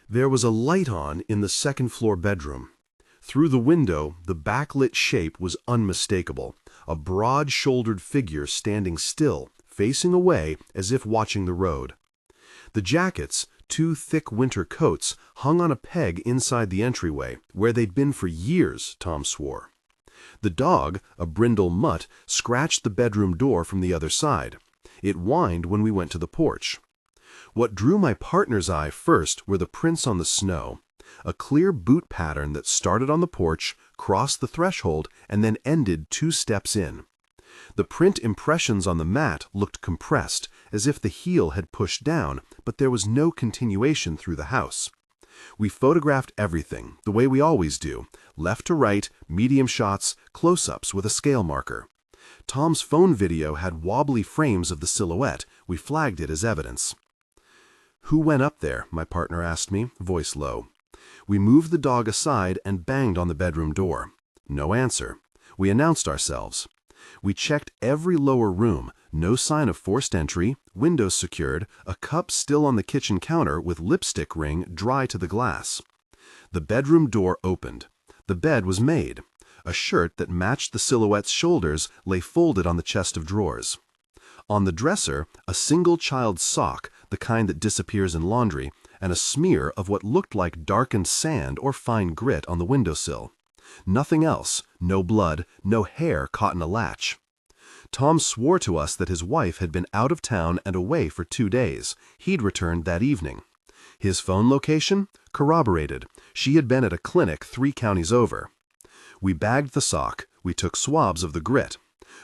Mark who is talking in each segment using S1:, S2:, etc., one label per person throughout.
S1: There was a light on in the second-floor bedroom. Through the window, the backlit shape was unmistakable, a broad-shouldered figure standing still, facing away as if watching the road. The jackets, two thick winter coats, hung on a peg inside the entryway, where they'd been for years, Tom swore. The dog, a brindle mutt, scratched the bedroom door from the other side. It whined when we went to the porch. What drew my partner's eye first were the prints on the snow, a clear boot pattern that started on the porch, crossed the threshold, and then ended 2 steps in. The print impressions on the mat looked compressed, as if the heel had pushed down, but there was no continuation through the house. We photographed everything, the way we always do, left to right, medium shots, close-ups with a scale marker. Tom's phone video had wobbly frames of the silhouette. We flagged it as evidence. "Who went up there?" my partner asked me, voice low. We moved the dog aside and banged on the bedroom door. No answer. We announced ourselves. We checked every lower room, no sign of forced entry, windows secured, a cup still on the kitchen counter with lipstick ring dry to the glass. The bedroom door opened. The bed was made. A shirt that matched the silhouette's shoulders lay folded on the chest of drawers. On the dresser, a single child's sock, the kind that disappears in laundry, and a smear of what looked like darkened sand or fine grit on the windowsill. Nothing else, no blood, no hair caught in a latch. Tom swore to us that his wife had been out of town and away for 2 days. He'd returned that evening. His phone location? Corroborated. She had been at a clinic 3 counties over. We bagged the sock. We took swabs of the grit.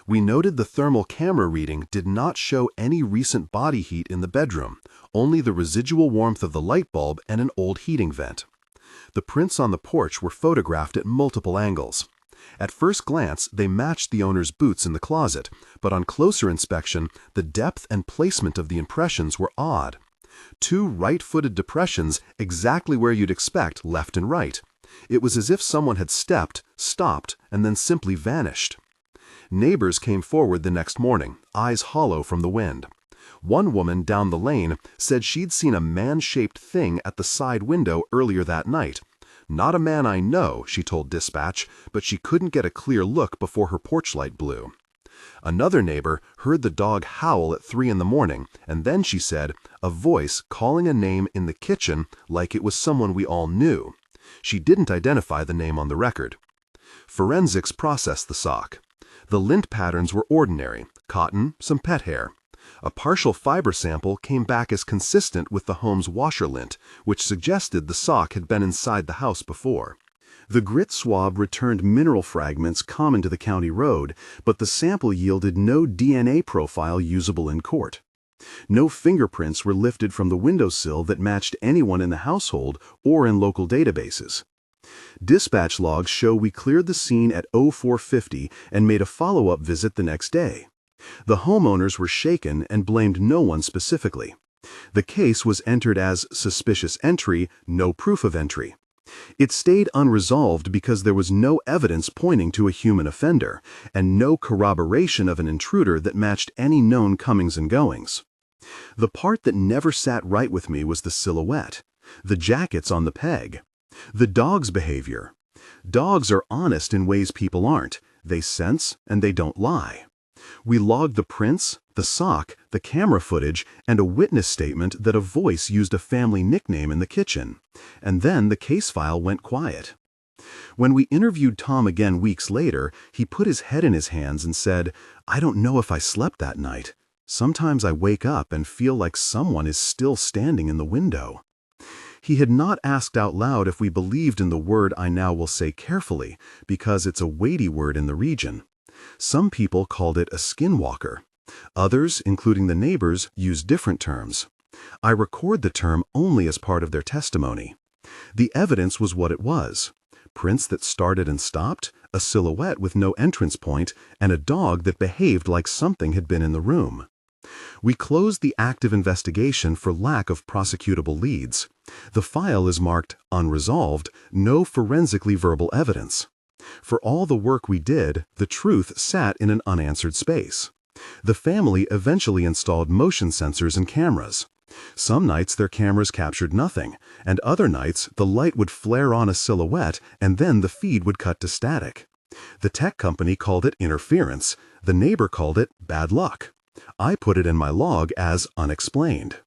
S1: We noted the thermal camera reading did not show any recent body heat in the bedroom, only the residual warmth of the light bulb and an old heating vent. The prints on the porch were photographed at multiple angles. At first glance, they matched the owner's boots in the closet, but on closer inspection, the depth and placement of the impressions were odd. 2 right-footed depressions exactly where you'd expect left and right. It was as if someone had stepped, stopped, and then simply vanished. Neighbors came forward the next morning, eyes hollow from the wind. One woman down the lane said she'd seen a man-shaped thing at the side window earlier that night. "Not a man I know," she told dispatch, but she couldn't get a clear look before her porch light blew. Another neighbor heard the dog howl at 3 in the morning, and then she said, a voice calling a name in the kitchen like it was someone we all knew. She didn't identify the name on the record. Forensics processed the sock. The lint patterns were ordinary, cotton, some pet hair. A partial fiber sample came back as consistent with the home's washer lint, which suggested the sock had been inside the house before. The grit swab returned mineral fragments common to the county road, but the sample yielded no DNA profile usable in court. No fingerprints were lifted from the windowsill that matched anyone in the household or in local databases. Dispatch logs show we cleared the scene at 0450 and made a follow-up visit the next day. The homeowners were shaken and blamed no one specifically. The case was entered as suspicious entry, no proof of entry. It stayed unresolved because there was no evidence pointing to a human offender, and no corroboration of an intruder that matched any known comings and goings. The part that never sat right with me was the silhouette, the jackets on the peg. The dog's behavior. Dogs are honest in ways people aren't. They sense and they don't lie. We logged the prints, the sock, the camera footage, and a witness statement that a voice used a family nickname in the kitchen. And then the case file went quiet. When we interviewed Tom again weeks later, he put his head in his hands and said, "I don't know if I slept that night. Sometimes I wake up and feel like someone is still standing in the window." He had not asked out loud if we believed in the word I now will say carefully, because it's a weighty word in the region. Some people called it a skinwalker. Others, including the neighbors, used different terms. I record the term only as part of their testimony. The evidence was what it was. Prints that started and stopped, a silhouette with no entrance point, and a dog that behaved like something had been in the room. We closed the active investigation for lack of prosecutable leads. The file is marked unresolved, no forensically verbal evidence. For all the work we did, the truth sat in an unanswered space. The family eventually installed motion sensors and cameras. Some nights their cameras captured nothing, and other nights the light would flare on a silhouette and then the feed would cut to static. The tech company called it interference, the neighbor called it bad luck. I put it in my log as unexplained.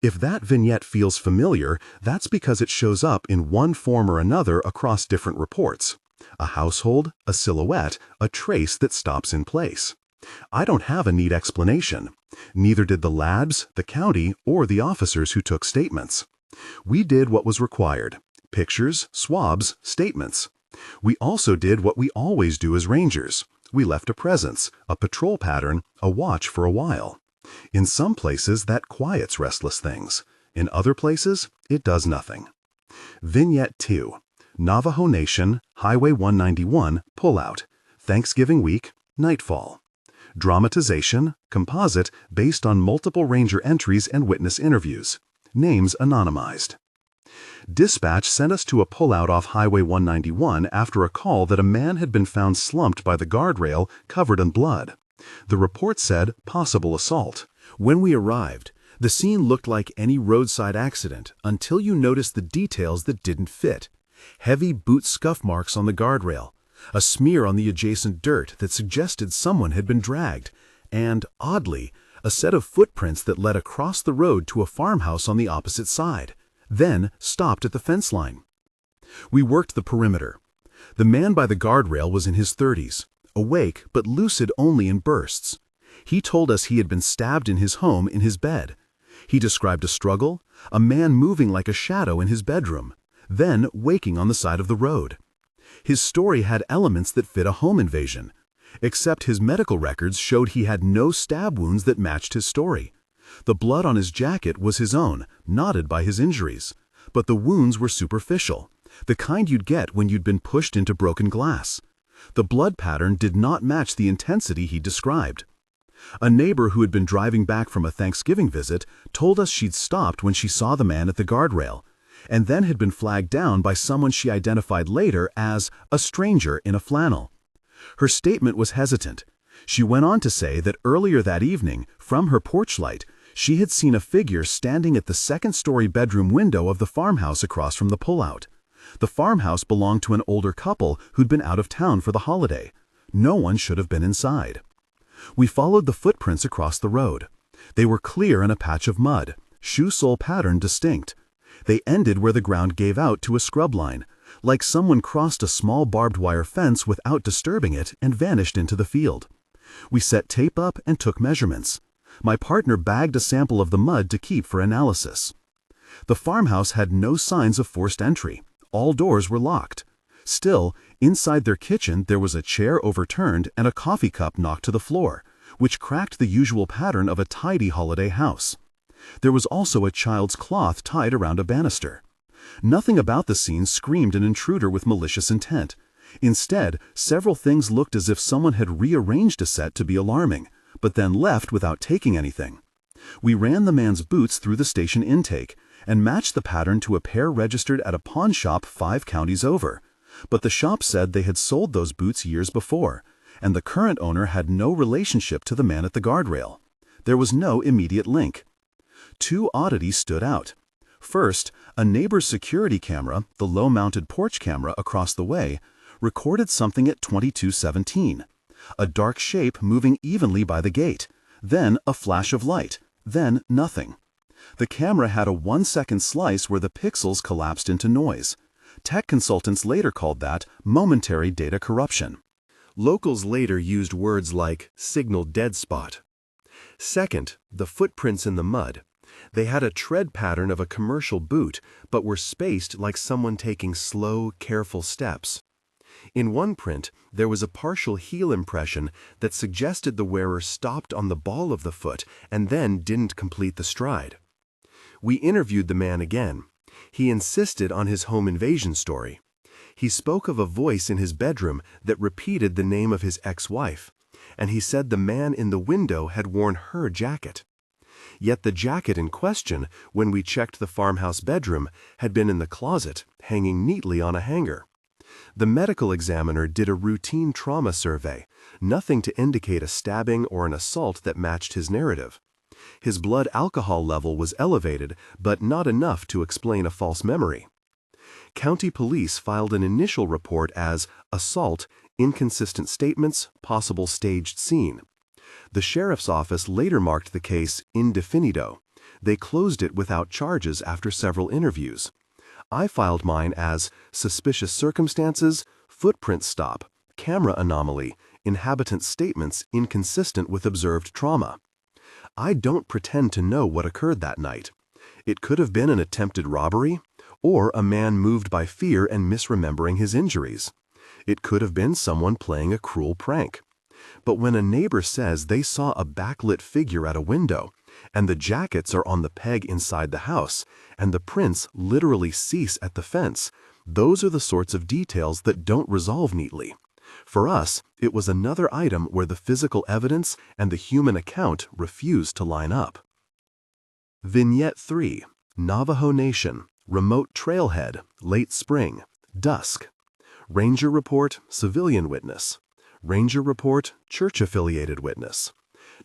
S1: If that vignette feels familiar, that's because it shows up in one form or another across different reports. A household, a silhouette, a trace that stops in place. I don't have a neat explanation. Neither did the labs, the county, or the officers who took statements. We did what was required. Pictures, swabs, statements. We also did what we always do as rangers. We left a presence, a patrol pattern, a watch for a while. In some places, that quiets restless things. In other places, it does nothing. Vignette 2. Navajo Nation, Highway 191, Pullout. Thanksgiving Week, Nightfall. Dramatization, composite, based on multiple ranger entries and witness interviews. Names anonymized. Dispatch sent us to a pullout off Highway 191 after a call that a man had been found slumped by the guardrail, covered in blood. The report said possible assault. When we arrived, the scene looked like any roadside accident until you noticed the details that didn't fit. Heavy boot scuff marks on the guardrail, a smear on the adjacent dirt that suggested someone had been dragged, and, oddly, a set of footprints that led across the road to a farmhouse on the opposite side, then stopped at the fence line. We worked the perimeter. The man by the guardrail was in his 30s, awake but lucid only in bursts. He told us he had been stabbed in his home in his bed. He described a struggle, a man moving like a shadow in his bedroom, then waking on the side of the road. His story had elements that fit a home invasion, except his medical records showed he had no stab wounds that matched his story. The blood on his jacket was his own, knotted by his injuries, but the wounds were superficial, the kind you'd get when you'd been pushed into broken glass. The blood pattern did not match the intensity he described. A neighbor who had been driving back from a Thanksgiving visit told us she'd stopped when she saw the man at the guardrail, and then had been flagged down by someone she identified later as a stranger in a flannel. Her statement was hesitant. She went on to say that earlier that evening, from her porch light, she had seen a figure standing at the second-story bedroom window of the farmhouse across from the pullout. The farmhouse belonged to an older couple who'd been out of town for the holiday. No one should have been inside. We followed the footprints across the road. They were clear in a patch of mud, shoe-sole pattern distinct. They ended where the ground gave out to a scrub line, like someone crossed a small barbed wire fence without disturbing it and vanished into the field. We set tape up and took measurements. My partner bagged a sample of the mud to keep for analysis. The farmhouse had no signs of forced entry. All doors were locked. Still, inside their kitchen there was a chair overturned and a coffee cup knocked to the floor, which cracked the usual pattern of a tidy holiday house. There was also a child's cloth tied around a banister. Nothing about the scene screamed an intruder with malicious intent. Instead, several things looked as if someone had rearranged a set to be alarming, but then left without taking anything. We ran the man's boots through the station intake and matched the pattern to a pair registered at a pawn shop 5 counties over, but the shop said they had sold those boots years before, and the current owner had no relationship to the man at the guardrail. There was no immediate link. 2 oddities stood out. First, a neighbor's security camera, the low-mounted porch camera across the way, recorded something at 22:17. A dark shape moving evenly by the gate, then a flash of light, then nothing. The camera had a 1-second slice where the pixels collapsed into noise. Tech consultants later called that momentary data corruption. Locals later used words like signal dead spot. Second, the footprints in the mud. They had a tread pattern of a commercial boot, but were spaced like someone taking slow, careful steps. In one print, there was a partial heel impression that suggested the wearer stopped on the ball of the foot and then didn't complete the stride. We interviewed the man again. He insisted on his home invasion story. He spoke of a voice in his bedroom that repeated the name of his ex-wife, and he said the man in the window had worn her jacket. Yet the jacket in question, when we checked the farmhouse bedroom, had been in the closet, hanging neatly on a hanger. The medical examiner did a routine trauma survey, nothing to indicate a stabbing or an assault that matched his narrative. His blood alcohol level was elevated, but not enough to explain a false memory. County police filed an initial report as assault, inconsistent statements, possible staged scene. The sheriff's office later marked the case indefinido. They closed it without charges after several interviews. I filed mine as suspicious circumstances, footprint stop, camera anomaly, inhabitant statements inconsistent with observed trauma. I don't pretend to know what occurred that night. It could have been an attempted robbery, or a man moved by fear and misremembering his injuries. It could have been someone playing a cruel prank. But when a neighbor says they saw a backlit figure at a window, and the jackets are on the peg inside the house, and the prints literally cease at the fence, those are the sorts of details that don't resolve neatly. For us, it was another item where the physical evidence and the human account refused to line up. Vignette 3. Navajo Nation. Remote trailhead. Late spring. Dusk. Ranger report, civilian witness. Ranger report, church-affiliated witness.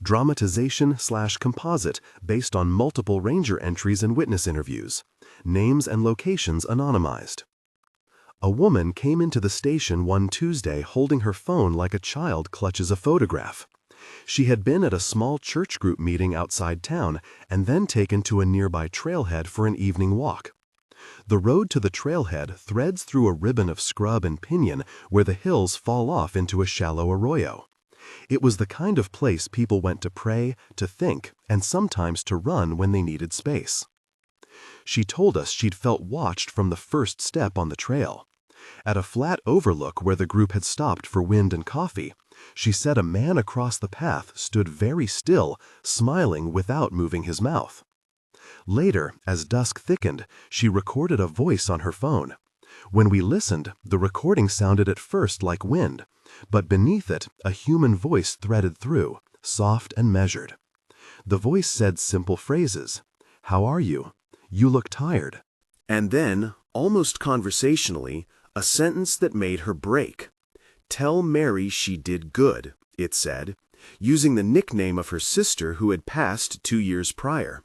S1: Dramatization/composite based on multiple ranger entries and witness interviews. Names and locations anonymized. A woman came into the station one Tuesday holding her phone like a child clutches a photograph. She had been at a small church group meeting outside town and then taken to a nearby trailhead for an evening walk. The road to the trailhead threads through a ribbon of scrub and pinyon where the hills fall off into a shallow arroyo. It was the kind of place people went to pray, to think, and sometimes to run when they needed space. She told us she'd felt watched from the first step on the trail. At a flat overlook where the group had stopped for wind and coffee, she said a man across the path stood very still, smiling without moving his mouth. Later, as dusk thickened, she recorded a voice on her phone. When we listened, the recording sounded at first like wind, but beneath it, a human voice threaded through, soft and measured. The voice said simple phrases. "How are you? You look tired." And then, almost conversationally, a sentence that made her break. "Tell Mary she did good," it said, using the nickname of her sister who had passed 2 years prior.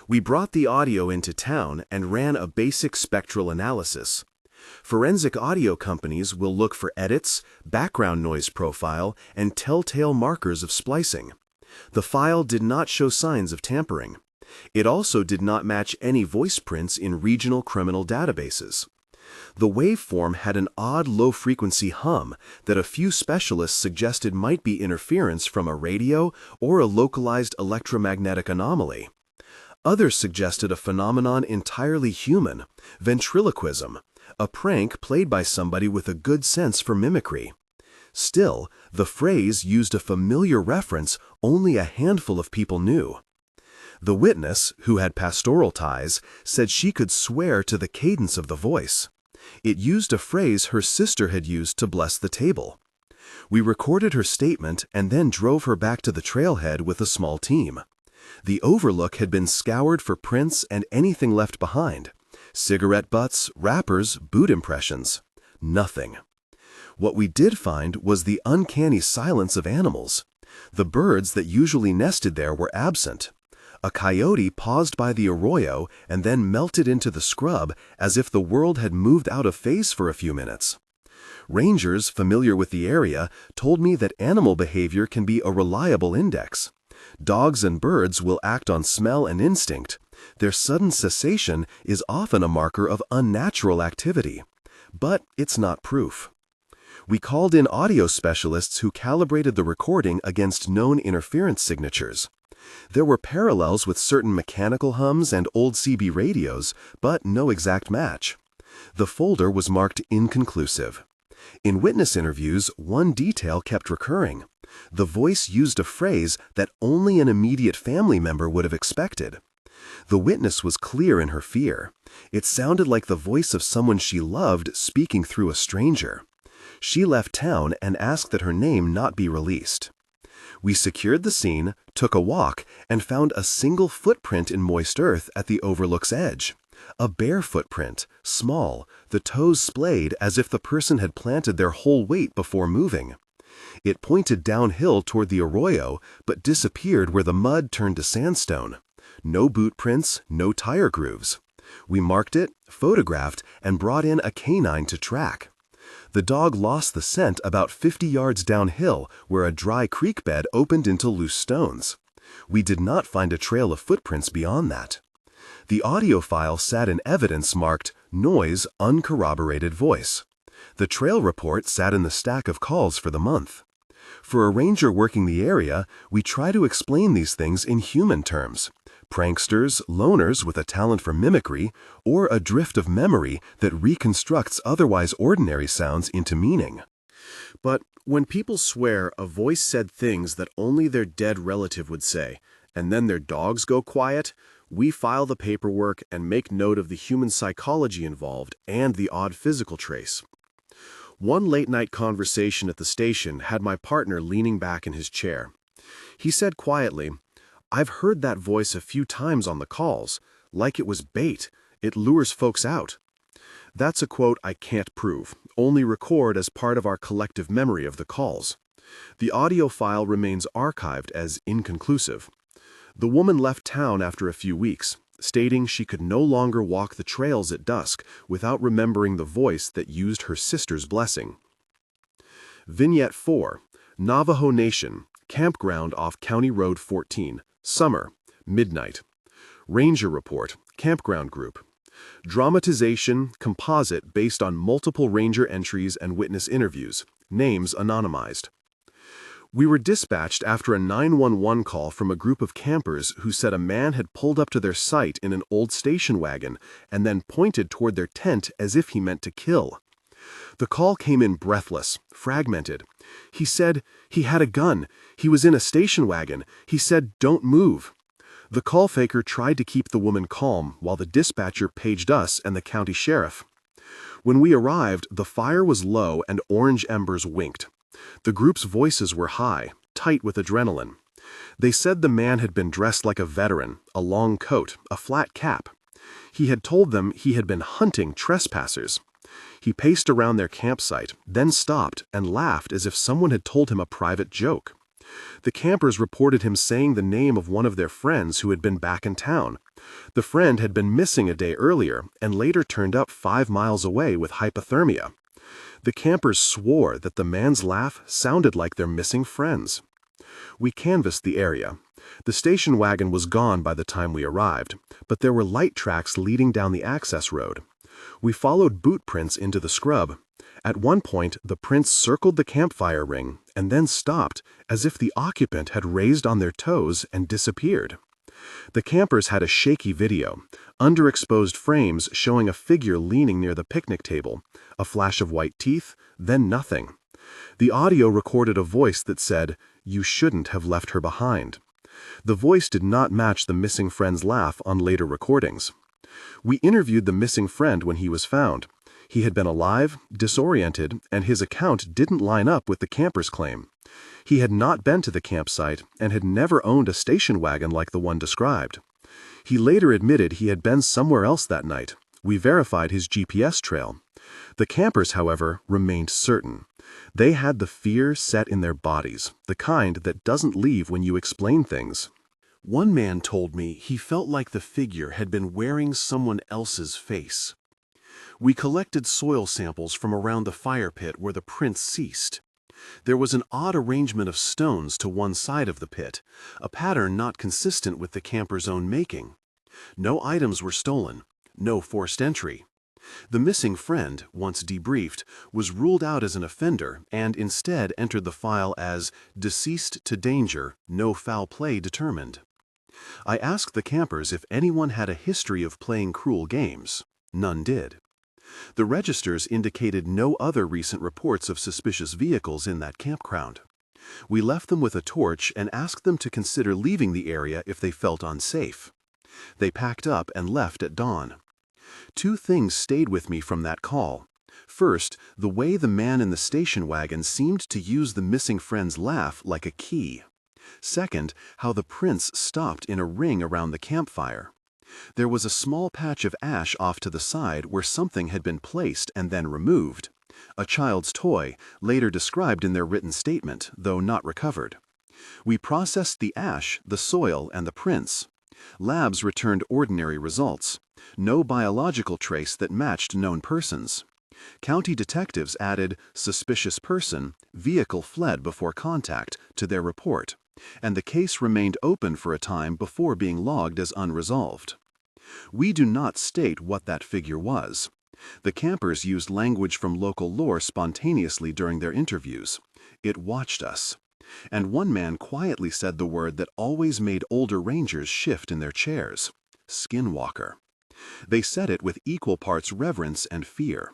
S1: We brought the audio into town and ran a basic spectral analysis. Forensic audio companies will look for edits, background noise profile, and telltale markers of splicing. The file did not show signs of tampering. It also did not match any voice prints in regional criminal databases. The waveform had an odd low-frequency hum that a few specialists suggested might be interference from a radio or a localized electromagnetic anomaly. Others suggested a phenomenon entirely human, ventriloquism, a prank played by somebody with a good sense for mimicry. Still, the phrase used a familiar reference only a handful of people knew. The witness, who had pastoral ties, said she could swear to the cadence of the voice. It used a phrase her sister had used to bless the table. We recorded her statement and then drove her back to the trailhead with a small team. The overlook had been scoured for prints and anything left behind. Cigarette butts, wrappers, boot impressions. Nothing. What we did find was the uncanny silence of animals. The birds that usually nested there were absent. A coyote paused by the arroyo and then melted into the scrub as if the world had moved out of phase for a few minutes. Rangers familiar with the area told me that animal behavior can be a reliable index. Dogs and birds will act on smell and instinct. Their sudden cessation is often a marker of unnatural activity. But it's not proof. We called in audio specialists who calibrated the recording against known interference signatures. There were parallels with certain mechanical hums and old CB radios, but no exact match. The folder was marked inconclusive. In witness interviews, one detail kept recurring. The voice used a phrase that only an immediate family member would have expected. The witness was clear in her fear. It sounded like the voice of someone she loved speaking through a stranger. She left town and asked that her name not be released. We secured the scene, took a walk, and found a single footprint in moist earth at the overlook's edge. A bare footprint, small, the toes splayed as if the person had planted their whole weight before moving. It pointed downhill toward the arroyo, but disappeared where the mud turned to sandstone. No boot prints, no tire grooves. We marked it, photographed, and brought in a canine to track. The dog lost the scent about 50 yards downhill where a dry creek bed opened into loose stones. We did not find a trail of footprints beyond that. The audio file sat in evidence marked Noise Uncorroborated Voice. The trail report sat in the stack of calls for the month. For a ranger working the area, we try to explain these things in human terms. Pranksters, loners with a talent for mimicry, or a drift of memory that reconstructs otherwise ordinary sounds into meaning. But when people swear a voice said things that only their dead relative would say, and then their dogs go quiet, we file the paperwork and make note of the human psychology involved and the odd physical trace. One late-night conversation at the station had my partner leaning back in his chair. He said quietly, "I've heard that voice a few times on the calls, like it was bait. It lures folks out." That's a quote I can't prove, only record as part of our collective memory of the calls. The audio file remains archived as inconclusive. The woman left town after a few weeks, stating she could no longer walk the trails at dusk without remembering the voice that used her sister's blessing. Vignette 4. Navajo Nation, campground off County Road 14, summer, midnight. Ranger report, campground group. Dramatization, composite based on multiple ranger entries and witness interviews, names anonymized. We were dispatched after a 911 call from a group of campers who said a man had pulled up to their site in an old station wagon and then pointed toward their tent as if he meant to kill. The call came in breathless, fragmented. He said he had a gun. He was in a station wagon. He said, "Don't move." The call faker tried to keep the woman calm while the dispatcher paged us and the county sheriff. When we arrived, the fire was low and orange embers winked. The group's voices were high, tight with adrenaline. They said the man had been dressed like a veteran, a long coat, a flat cap. He had told them he had been hunting trespassers. He paced around their campsite, then stopped and laughed as if someone had told him a private joke. The campers reported him saying the name of one of their friends who had been back in town. The friend had been missing a day earlier and later turned up 5 miles away with hypothermia. The campers swore that the man's laugh sounded like their missing friends. We canvassed the area. The station wagon was gone by the time we arrived, but there were light tracks leading down the access road. We followed boot prints into the scrub. At one point, the prints circled the campfire ring and then stopped as if the occupant had raised on their toes and disappeared. The campers had a shaky video, underexposed frames showing a figure leaning near the picnic table, a flash of white teeth, then nothing. The audio recorded a voice that said, "You shouldn't have left her behind." The voice did not match the missing friend's laugh on later recordings. We interviewed the missing friend when he was found. He had been alive, disoriented, and his account didn't line up with the camper's claim. He had not been to the campsite and had never owned a station wagon like the one described. He later admitted he had been somewhere else that night. We verified his GPS trail. The campers, however, remained certain. They had the fear set in their bodies, the kind that doesn't leave when you explain things. One man told me he felt like the figure had been wearing someone else's face. We collected soil samples from around the fire pit where the prints ceased. There was an odd arrangement of stones to one side of the pit, a pattern not consistent with the camper's own making. No items were stolen, no forced entry. The missing friend, once debriefed, was ruled out as an offender and instead entered the file as deceased to danger, no foul play determined. I asked the campers if anyone had a history of playing cruel games. None did. The registers indicated no other recent reports of suspicious vehicles in that campground. We left them with a torch and asked them to consider leaving the area if they felt unsafe. They packed up and left at dawn. 2 things stayed with me from that call. First, the way the man in the station wagon seemed to use the missing friend's laugh like a key. Second, how the prints stopped in a ring around the campfire. There was a small patch of ash off to the side where something had been placed and then removed. A child's toy, later described in their written statement, though not recovered. We processed the ash, the soil, and the prints. Labs returned ordinary results. No biological trace that matched known persons. County detectives added "suspicious person, vehicle fled before contact" to their report, and the case remained open for a time before being logged as unresolved. We do not state what that figure was. The campers used language from local lore spontaneously during their interviews. It watched us. And one man quietly said the word that always made older rangers shift in their chairs: Skinwalker. They said it with equal parts reverence and fear.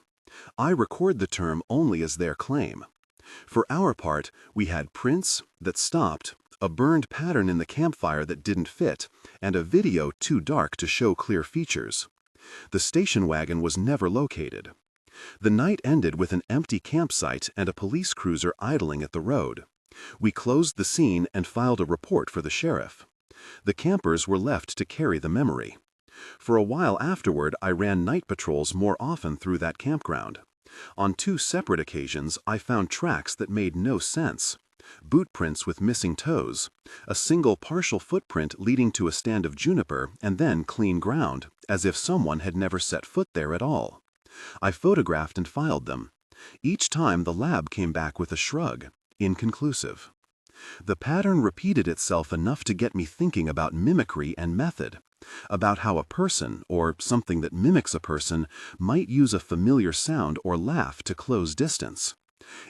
S1: I record the term only as their claim. For our part, we had prints that stopped, a burned pattern in the campfire that didn't fit, and a video too dark to show clear features. The station wagon was never located. The night ended with an empty campsite and a police cruiser idling at the road. We closed the scene and filed a report for the sheriff. The campers were left to carry the memory. For a while afterward, I ran night patrols more often through that campground. On 2 separate occasions, I found tracks that made no sense. Boot prints with missing toes, a single partial footprint leading to a stand of juniper, and then clean ground, as if someone had never set foot there at all. I photographed and filed them. Each time the lab came back with a shrug: inconclusive. The pattern repeated itself enough to get me thinking about mimicry and method, about how a person, or something that mimics a person, might use a familiar sound or laugh to close distance.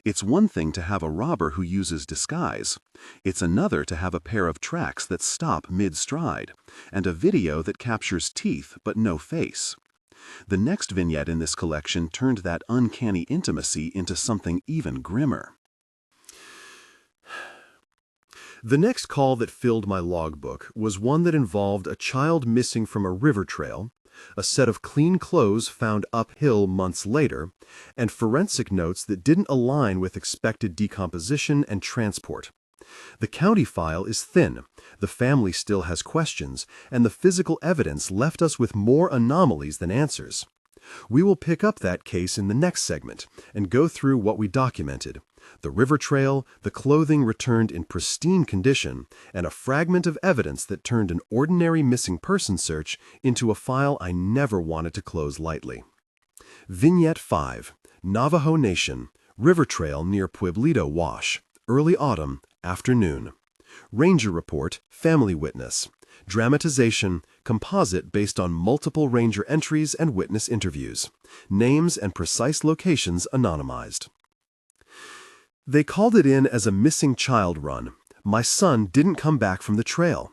S1: It's one thing to have a robber who uses disguise. It's another to have a pair of tracks that stop mid-stride, and a video that captures teeth but no face. The next vignette in this collection turned that uncanny intimacy into something even grimmer. The next call that filled my logbook was one that involved a child missing from a river trail, a set of clean clothes found uphill months later, and forensic notes that didn't align with expected decomposition and transport. The county file is thin, the family still has questions, and the physical evidence left us with more anomalies than answers. We will pick up that case in the next segment and go through what we documented: the river trail, the clothing returned in pristine condition, and a fragment of evidence that turned an ordinary missing person search into a file I never wanted to close lightly. Vignette 5. Navajo Nation, river trail near Pueblito Wash, early autumn, afternoon. Ranger report, family witness. Dramatization, composite based on multiple ranger entries and witness interviews. Names and precise locations anonymized. They called it in as a missing child run. My son didn't come back from the trail.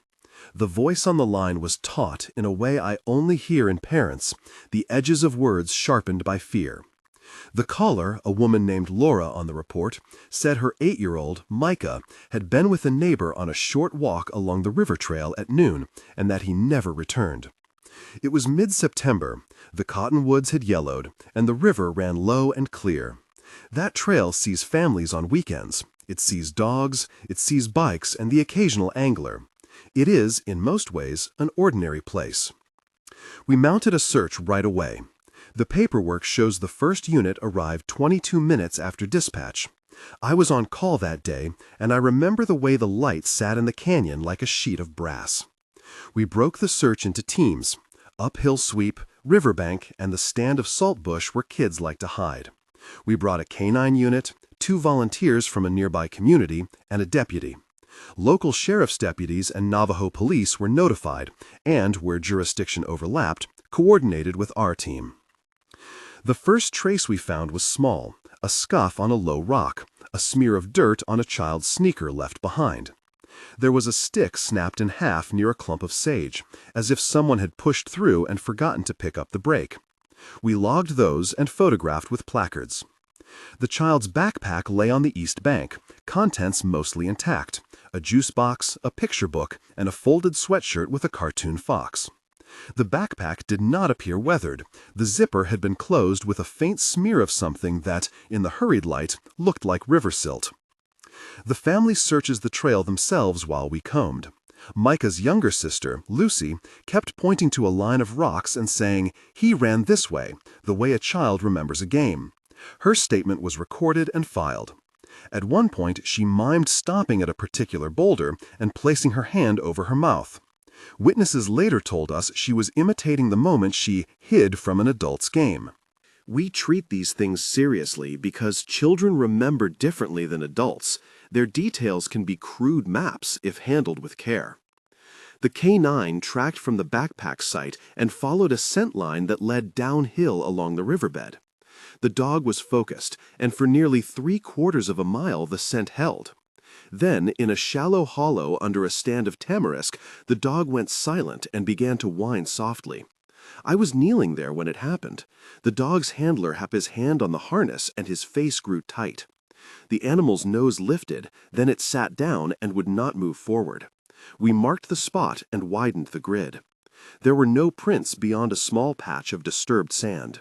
S1: The voice on the line was taut in a way I only hear in parents, the edges of words sharpened by fear. The caller, a woman named Laura on the report, said her 8-year-old, Micah, had been with a neighbor on a short walk along the river trail at noon, and that he never returned. It was mid-September, the cottonwoods had yellowed, and the river ran low and clear. That trail sees families on weekends. It sees dogs, it sees bikes, and the occasional angler. It is, in most ways, an ordinary place. We mounted a search right away. The paperwork shows the first unit arrived 22 minutes after dispatch. I was on call that day, and I remember the way the light sat in the canyon like a sheet of brass. We broke the search into teams: uphill sweep, riverbank, and the stand of saltbush where kids like to hide. We brought a canine unit, 2 volunteers from a nearby community, and a deputy. Local sheriff's deputies and Navajo police were notified, and, where jurisdiction overlapped, coordinated with our team. The first trace we found was small: a scuff on a low rock, a smear of dirt on a child's sneaker left behind. There was a stick snapped in half near a clump of sage, as if someone had pushed through and forgotten to pick up the brake. We logged those and photographed with placards. The child's backpack lay on the east bank, contents mostly intact: a juice box, a picture book, and a folded sweatshirt with a cartoon fox. The backpack did not appear weathered. The zipper had been closed with a faint smear of something that, in the hurried light, looked like river silt. The family searches the trail themselves while we combed. Micah's younger sister, Lucy, kept pointing to a line of rocks and saying, "He ran this way," the way a child remembers a game. Her statement was recorded and filed. At one point, she mimed stopping at a particular boulder and placing her hand over her mouth. Witnesses later told us she was imitating the moment she hid from an adult's game. We treat these things seriously because children remember differently than adults. Their details can be crude maps if handled with care. The K-9 tracked from the backpack site and followed a scent line that led downhill along the riverbed. The dog was focused, and for nearly 3/4 of a mile the scent held. Then, in a shallow hollow under a stand of tamarisk, the dog went silent and began to whine softly. I was kneeling there when it happened. The dog's handler had his hand on the harness and his face grew tight. The animal's nose lifted, then it sat down and would not move forward. We marked the spot and widened the grid. There were no prints beyond a small patch of disturbed sand.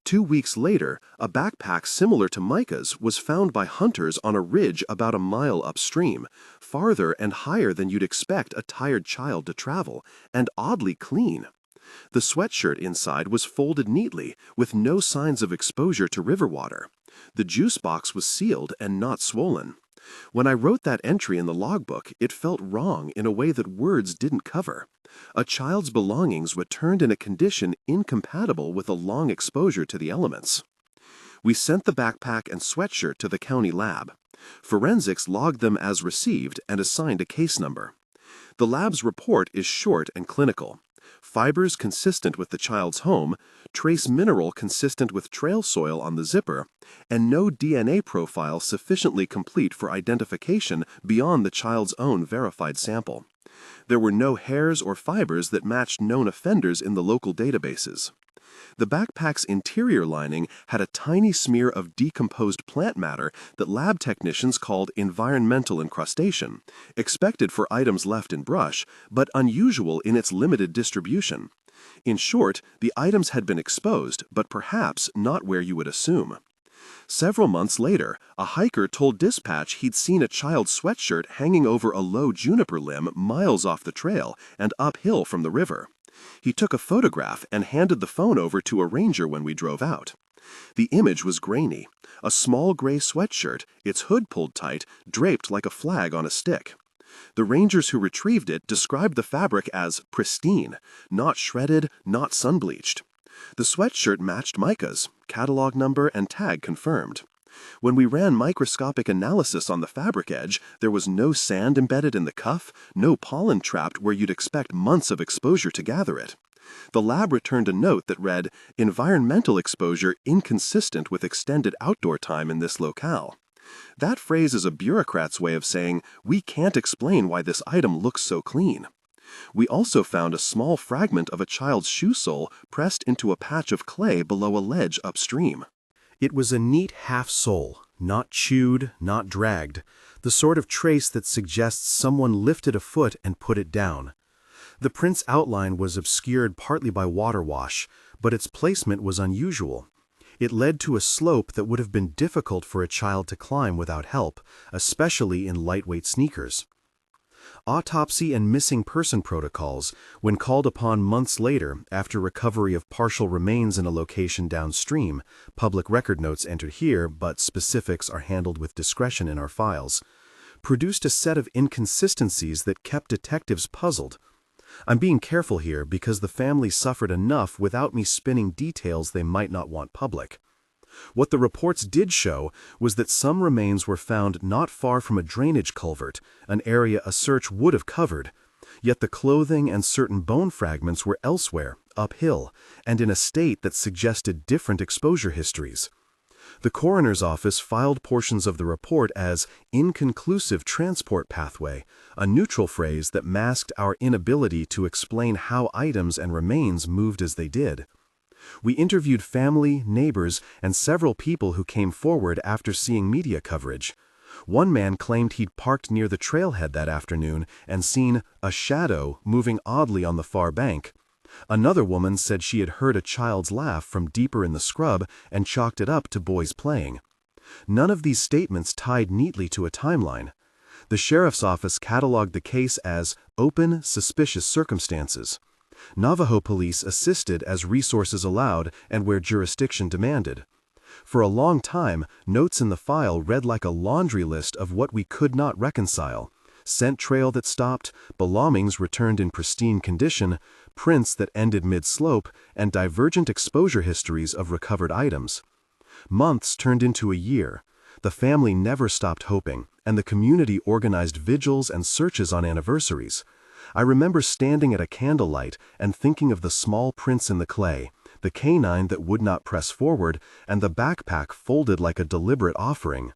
S1: 2 weeks later, a backpack similar to Micah's was found by hunters on a ridge about a mile upstream, farther and higher than you'd expect a tired child to travel, and oddly clean. The sweatshirt inside was folded neatly, with no signs of exposure to river water. The juice box was sealed and not swollen. When I wrote that entry in the logbook, it felt wrong in a way that words didn't cover. A child's belongings returned in a condition incompatible with a long exposure to the elements. We sent the backpack and sweatshirt to the county lab. Forensics logged them as received and assigned a case number. The lab's report is short and clinical. Fibers consistent with the child's home, trace mineral consistent with trail soil on the zipper, and no DNA profile sufficiently complete for identification beyond the child's own verified sample. There were no hairs or fibers that matched known offenders in the local databases. The backpack's interior lining had a tiny smear of decomposed plant matter that lab technicians called environmental incrustation, expected for items left in brush, but unusual in its limited distribution. In short, the items had been exposed, but perhaps not where you would assume. Several months later, a hiker told dispatch he'd seen a child's sweatshirt hanging over a low juniper limb miles off the trail and uphill from the river. He took a photograph and handed the phone over to a ranger when we drove out. The image was grainy, a small gray sweatshirt, its hood pulled tight, draped like a flag on a stick. The rangers who retrieved it described the fabric as pristine, not shredded, not sun-bleached. The sweatshirt matched Micah's, catalog number and tag confirmed. When we ran microscopic analysis on the fabric edge, there was no sand embedded in the cuff, no pollen trapped where you'd expect months of exposure to gather it. The lab returned a note that read, "Environmental exposure inconsistent with extended outdoor time in this locale." That phrase is a bureaucrat's way of saying, we can't explain why this item looks so clean. We also found a small fragment of a child's shoe sole pressed into a patch of clay below a ledge upstream. It was a neat half-sole, not chewed, not dragged, the sort of trace that suggests someone lifted a foot and put it down. The print's outline was obscured partly by water wash, but its placement was unusual. It led to a slope that would have been difficult for a child to climb without help, especially in lightweight sneakers. Autopsy and missing person protocols, when called upon months later after recovery of partial remains in a location downstream, public record notes entered here, but specifics are handled with discretion in our files, produced a set of inconsistencies that kept detectives puzzled. I'm being careful here because the family suffered enough without me spinning details they might not want public. What the reports did show was that some remains were found not far from a drainage culvert, an area a search would have covered, yet the clothing and certain bone fragments were elsewhere, uphill, and in a state that suggested different exposure histories. The coroner's office filed portions of the report as inconclusive transport pathway, a neutral phrase that masked our inability to explain how items and remains moved as they did. We interviewed family, neighbors, and several people who came forward after seeing media coverage. One man claimed he'd parked near the trailhead that afternoon and seen a shadow moving oddly on the far bank. Another woman said she had heard a child's laugh from deeper in the scrub and chalked it up to boys playing. None of these statements tied neatly to a timeline. The sheriff's office cataloged the case as open, suspicious circumstances. Navajo police assisted as resources allowed and where jurisdiction demanded. For a long time, notes in the file read like a laundry list of what we could not reconcile: scent trail that stopped, belongings returned in pristine condition, prints that ended mid-slope, and divergent exposure histories of recovered items. Months turned into a year. The family never stopped hoping, and the community organized vigils and searches on anniversaries. I remember standing at a candlelight and thinking of the small prints in the clay, the canine that would not press forward, and the backpack folded like a deliberate offering.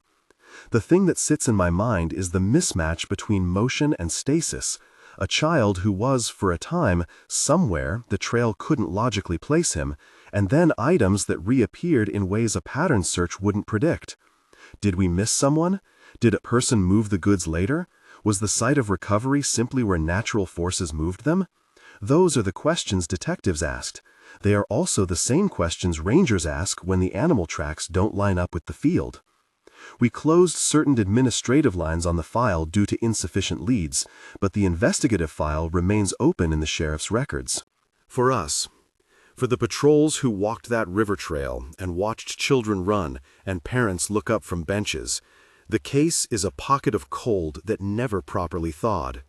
S1: The thing that sits in my mind is the mismatch between motion and stasis. A child who was, for a time, somewhere the trail couldn't logically place him, and then items that reappeared in ways a pattern search wouldn't predict. Did we miss someone? Did a person move the goods later? Was the site of recovery simply where natural forces moved them? Those are the questions detectives asked. They are also the same questions rangers ask when the animal tracks don't line up with the field. We closed certain administrative lines on the file due to insufficient leads, but the investigative file remains open in the sheriff's records. For us, for the patrols who walked that river trail and watched children run and parents look up from benches, the case is a pocket of cold that never properly thawed.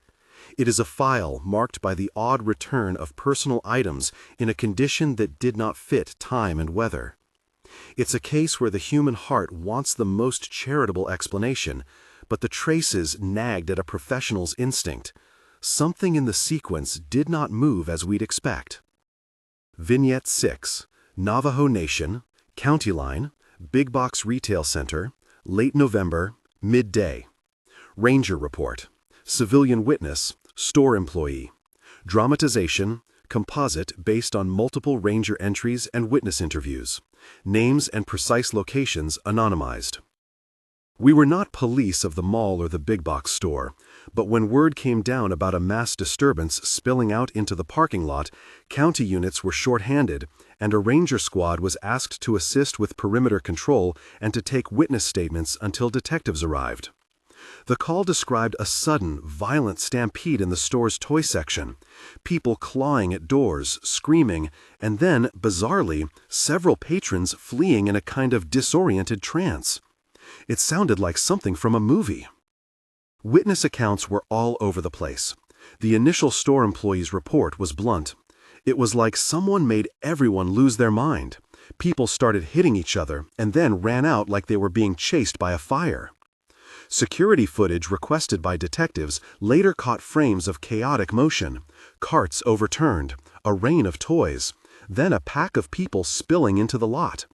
S1: It is a file marked by the odd return of personal items in a condition that did not fit time and weather. It's a case where the human heart wants the most charitable explanation, but the traces nagged at a professional's instinct. Something in the sequence did not move as we'd expect. Vignette 6. Navajo Nation, County Line, Big Box Retail Center, late November, midday. Ranger Report. Civilian witness, store employee. Dramatization, composite based on multiple ranger entries and witness interviews. Names and precise locations anonymized. We were not police of the mall or the big box store, but when word came down about a mass disturbance spilling out into the parking lot, county units were short-handed, and a ranger squad was asked to assist with perimeter control and to take witness statements until detectives arrived. The call described a sudden, violent stampede in the store's toy section, people clawing at doors, screaming, and then, bizarrely, several patrons fleeing in a kind of disoriented trance. It sounded like something from a movie. Witness accounts were all over the place. The initial store employee's report was blunt. It was like someone made everyone lose their mind. People started hitting each other and then ran out like they were being chased by a fire. Security footage requested by detectives later caught frames of chaotic motion, carts overturned, a rain of toys, then a pack of people spilling into the lot.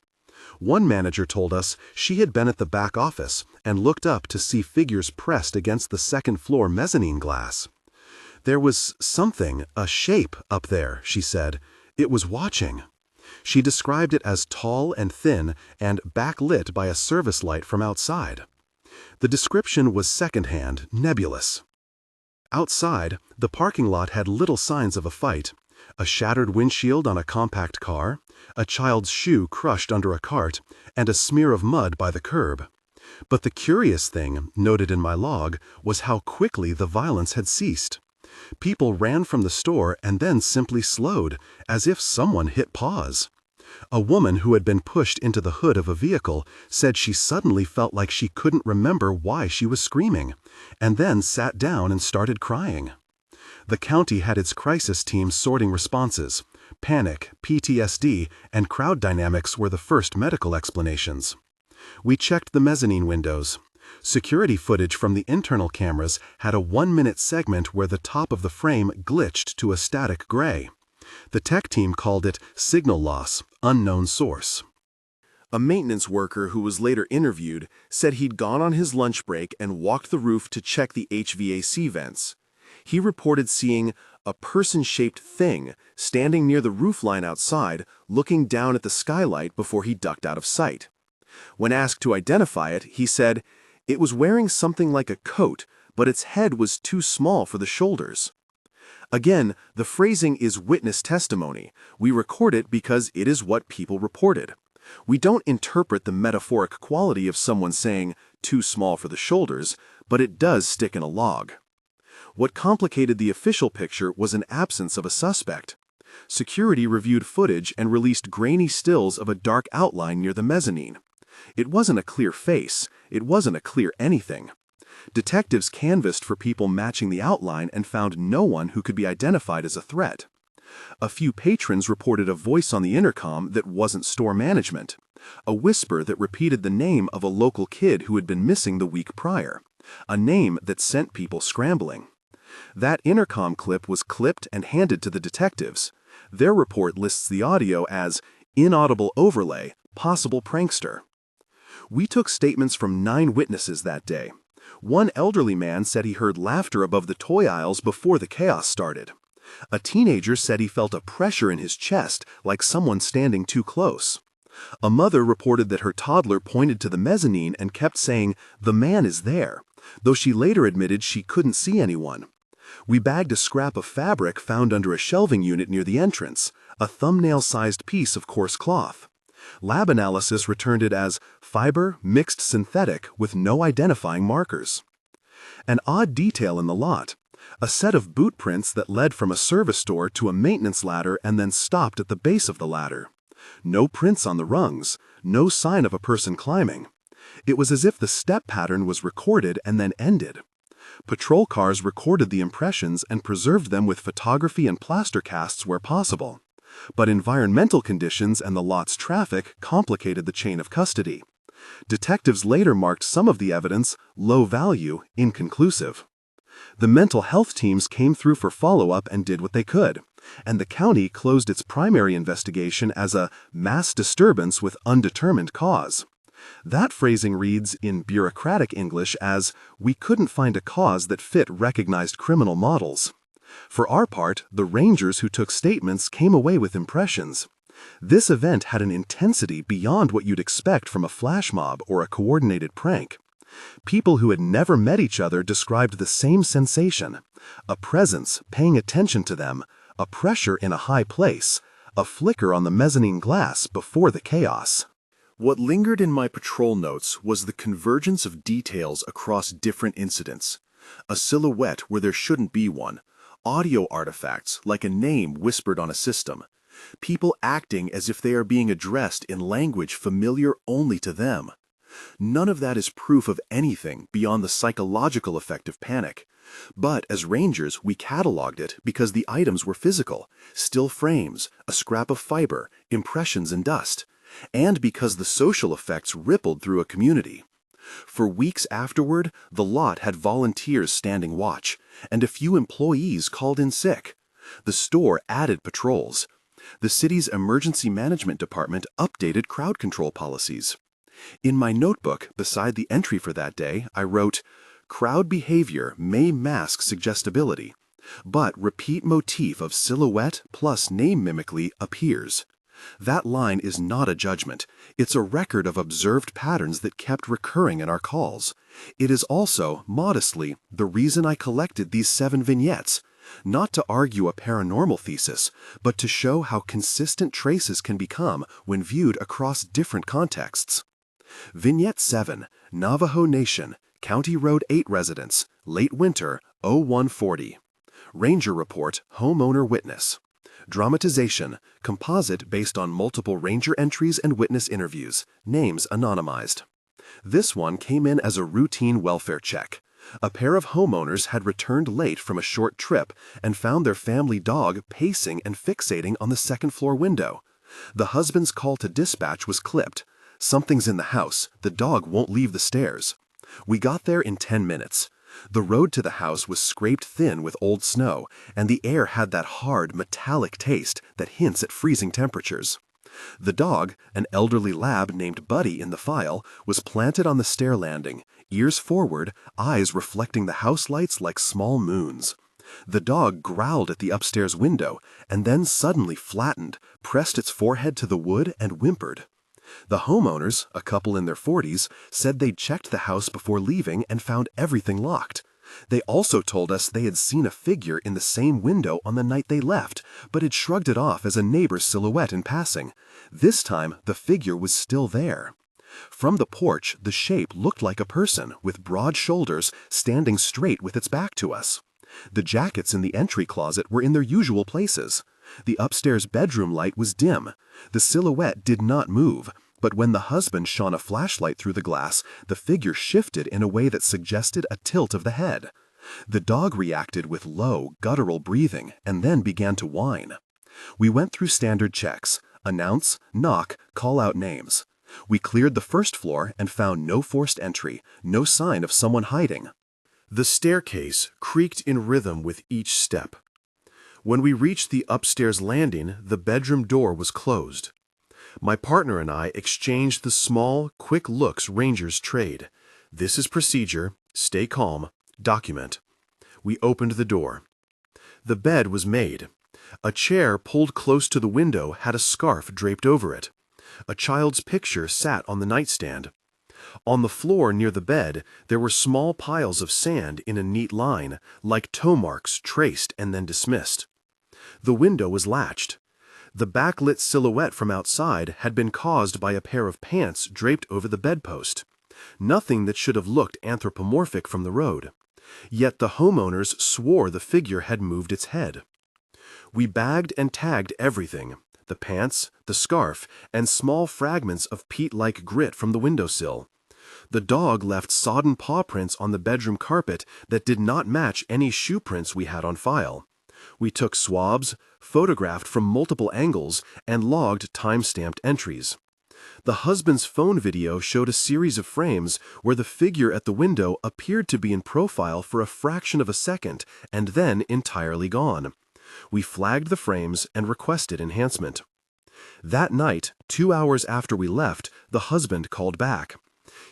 S1: One manager told us she had been at the back office and looked up to see figures pressed against the second-floor mezzanine glass. There was something, a shape, up there, she said. It was watching. She described it as tall and thin and backlit by a service light from outside. The description was secondhand, nebulous. Outside, the parking lot had little signs of a fight: a shattered windshield on a compact car, a child's shoe crushed under a cart, and a smear of mud by the curb. But the curious thing, noted in my log, was how quickly the violence had ceased. People ran from the store and then simply slowed, as if someone hit pause. A woman who had been pushed into the hood of a vehicle said she suddenly felt like she couldn't remember why she was screaming, and then sat down and started crying. The county had its crisis team sorting responses. Panic, PTSD, and crowd dynamics were the first medical explanations. We checked the mezzanine windows. Security footage from the internal cameras had a 1-minute segment where the top of the frame glitched to a static gray. The tech team called it signal loss, unknown source. A maintenance worker who was later interviewed said he'd gone on his lunch break and walked the roof to check the HVAC vents. He reported seeing a person-shaped thing standing near the roofline outside, looking down at the skylight before he ducked out of sight. When asked to identify it, he said, "It was wearing something like a coat, but its head was too small for the shoulders." Again, the phrasing is witness testimony. We record it because it is what people reported. We don't interpret the metaphoric quality of someone saying, "too small for the shoulders," but it does stick in a log. What complicated the official picture was an absence of a suspect. Security reviewed footage and released grainy stills of a dark outline near the mezzanine. It wasn't a clear face. It wasn't a clear anything. Detectives canvassed for people matching the outline and found no one who could be identified as a threat. A few patrons reported a voice on the intercom that wasn't store management, a whisper that repeated the name of a local kid who had been missing the week prior, a name that sent people scrambling. That intercom clip was clipped and handed to the detectives. Their report lists the audio as inaudible overlay, possible prankster. We took statements from 9 witnesses that day. One elderly man said he heard laughter above the toy aisles before the chaos started. A teenager said he felt a pressure in his chest, like someone standing too close. A mother reported that her toddler pointed to the mezzanine and kept saying, "The man is there," though she later admitted she couldn't see anyone. We bagged a scrap of fabric found under a shelving unit near the entrance, a thumbnail-sized piece of coarse cloth. Lab analysis returned it as fiber mixed synthetic with no identifying markers. An odd detail in the lot: a set of boot prints that led from a service door to a maintenance ladder and then stopped at the base of the ladder. No prints on the rungs, no sign of a person climbing. It was as if the step pattern was recorded and then ended. Patrol cars recorded the impressions and preserved them with photography and plaster casts where possible. But environmental conditions and the lot's traffic complicated the chain of custody. Detectives later marked some of the evidence low value, inconclusive. The mental health teams came through for follow-up and did what they could, and the county closed its primary investigation as a mass disturbance with undetermined cause. That phrasing reads, in bureaucratic English, as, "We couldn't find a cause that fit recognized criminal models." For our part, the rangers who took statements came away with impressions. This event had an intensity beyond what you'd expect from a flash mob or a coordinated prank. People who had never met each other described the same sensation: a presence paying attention to them, a pressure in a high place, a flicker on the mezzanine glass before the chaos. What lingered in my patrol notes was the convergence of details across different incidents. A silhouette where there shouldn't be one, audio artifacts like a name whispered on a system, people acting as if they are being addressed in language familiar only to them. None of that is proof of anything beyond the psychological effect of panic. But as rangers, we cataloged it because the items were physical, still frames, a scrap of fiber, impressions and dust, and because the social effects rippled through a community. For weeks afterward, the lot had volunteers standing watch, and a few employees called in sick. The store added patrols. The city's emergency management department updated crowd control policies. In my notebook, beside the entry for that day, I wrote, "Crowd behavior may mask suggestibility, but repeat motif of silhouette plus name mimicry appears." That line is not a judgment. It's a record of observed patterns that kept recurring in our calls. It is also, modestly, the reason I collected these 7 vignettes, not to argue a paranormal thesis, but to show how consistent traces can become when viewed across different contexts. Vignette 7, Navajo Nation, County Road 8 residents, late winter, 0140. Ranger report, homeowner witness. Dramatization, composite based on multiple ranger entries and witness interviews, names anonymized. This one came in as a routine welfare check. A pair of homeowners had returned late from a short trip and found their family dog pacing and fixating on the second-floor window. The husband's call to dispatch was clipped. "Something's in the house. The dog won't leave the stairs." We got there in 10 minutes. The road to the house was scraped thin with old snow, and the air had that hard, metallic taste that hints at freezing temperatures. The dog, an elderly lab named Buddy in the file, was planted on the stair landing, ears forward, eyes reflecting the house lights like small moons. The dog growled at the upstairs window, and then suddenly flattened, pressed its forehead to the wood, and whimpered. The homeowners, a couple in their 40s, said they'd checked the house before leaving and found everything locked. They also told us they had seen a figure in the same window on the night they left, but had shrugged it off as a neighbor's silhouette in passing. This time, the figure was still there. From the porch, the shape looked like a person, with broad shoulders, standing straight with its back to us. The jackets in the entry closet were in their usual places. The upstairs bedroom light was dim. The silhouette did not move, but when the husband shone a flashlight through the glass, the figure shifted in a way that suggested a tilt of the head. The dog reacted with low, guttural breathing and then began to whine. We went through standard checks: announce, knock, call out names. We cleared the first floor and found no forced entry, no sign of someone hiding. The staircase creaked in rhythm with each step. When we reached the upstairs landing, the bedroom door was closed. My partner and I exchanged the small, quick looks rangers trade. This is procedure. Stay calm. Document. We opened the door. The bed was made. A chair pulled close to the window had a scarf draped over it. A child's picture sat on the nightstand. On the floor near the bed, there were small piles of sand in a neat line, like toe marks traced and then dismissed. The window was latched. The backlit silhouette from outside had been caused by a pair of pants draped over the bedpost. Nothing that should have looked anthropomorphic from the road. Yet the homeowners swore the figure had moved its head. We bagged and tagged everything: the pants, the scarf, and small fragments of peat-like grit from the windowsill. The dog left sodden paw prints on the bedroom carpet that did not match any shoe prints we had on file. We took swabs, photographed from multiple angles, and logged time-stamped entries. The husband's phone video showed a series of frames where the figure at the window appeared to be in profile for a fraction of a second and then entirely gone. We flagged the frames and requested enhancement. That night, 2 hours after we left, the husband called back.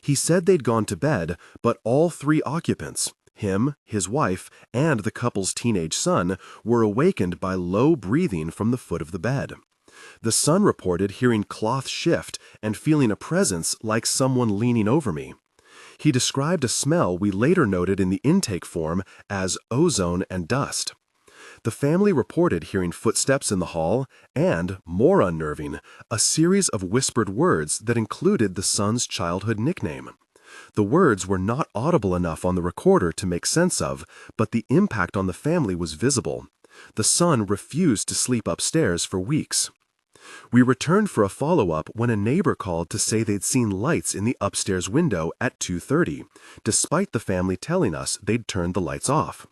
S1: He said they'd gone to bed, but all 3 occupants, him, his wife, and the couple's teenage son, were awakened by low breathing from the foot of the bed. The son reported hearing cloth shift and feeling a presence like someone leaning over me. He described a smell we later noted in the intake form as ozone and dust. The family reported hearing footsteps in the hall and, more unnerving, a series of whispered words that included the son's childhood nickname. The words were not audible enough on the recorder to make sense of, but the impact on the family was visible. The son refused to sleep upstairs for weeks. We returned for a follow-up when a neighbor called to say they'd seen lights in the upstairs window at 2:30, despite the family telling us they'd turned the lights off.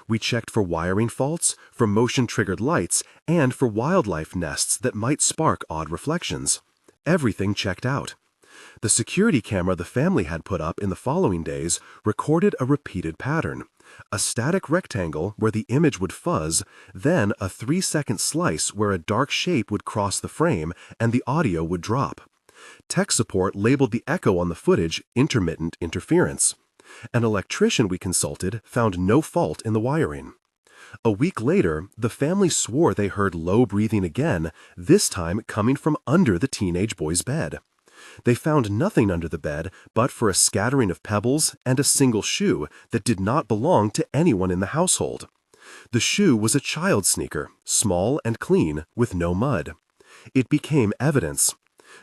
S1: We checked for wiring faults, for motion-triggered lights, and for wildlife nests that might spark odd reflections. Everything checked out. The security camera the family had put up in the following days recorded a repeated pattern: a static rectangle where the image would fuzz, then a 3-second slice where a dark shape would cross the frame and the audio would drop. Tech support labeled the echo on the footage intermittent interference. An electrician we consulted found no fault in the wiring. A week later, the family swore they heard low breathing again, this time coming from under the teenage boy's bed. They found nothing under the bed but for a scattering of pebbles and a single shoe that did not belong to anyone in the household. The shoe was a child's sneaker, small and clean, with no mud. It became evidence.